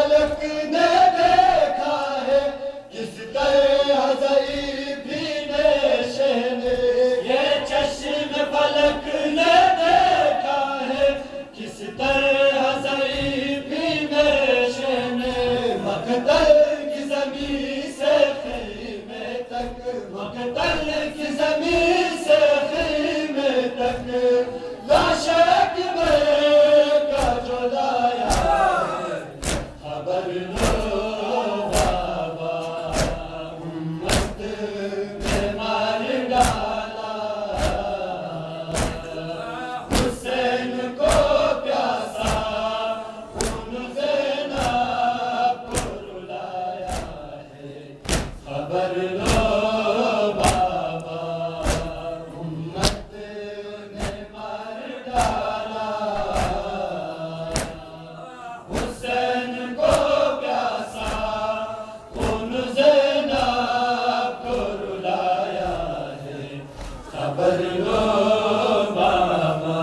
फलक ने देखा है, किस तरह ज़ईफ़ी नेशे ने। ये चश्म फलक ने देखा है, किस तरह ज़ईफ़ी नेशे ने। मक़तल की ज़मीं से ख़ीमे तक, मक़तल की ज़मीं से ख़ीमे तक, लाशक का जो लाया है, खबर लो बाबा, उम्मत ने मार डाला। हुसैन को प्यासा, खून ज़ैनब को रुलाया है, खबर लो बाबा, उम्मत ने मार डाला। हुसैन को प्यासा, खून ज़ैनब को रुलाया है, खबर लो बाबा।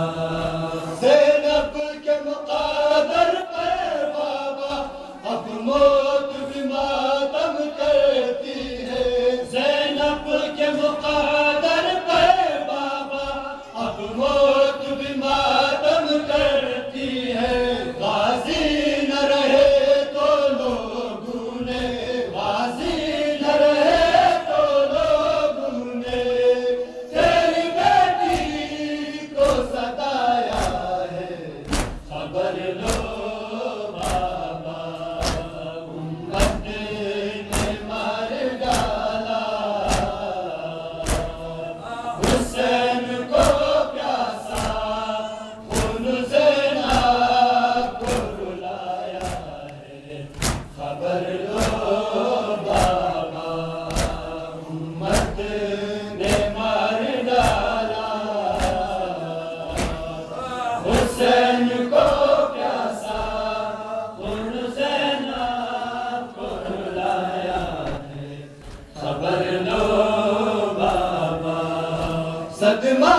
ज़ैनब के मुक़द्दर पर बाबा, अब मौत भी मातम करती है। ज़ैनब के मुक़द्दर पर बाबा, अब मौत भी मातम करती है। गाज़ी न रहे तो लोगों ने, गाज़ी न रहे तो लोगों ने, तेरी बेटी को सताया है, खबर लो बाबा, उम्मत ने मार डाला। हुसैन को प्यासा, खून ज़ैनब को रुलाया है, खबर लो बाबा, उम्मत ने मार डाला। हुसैन को प्यासा, खून ज़ैनब को रुलाया है, खबर लो बाबा। सदमा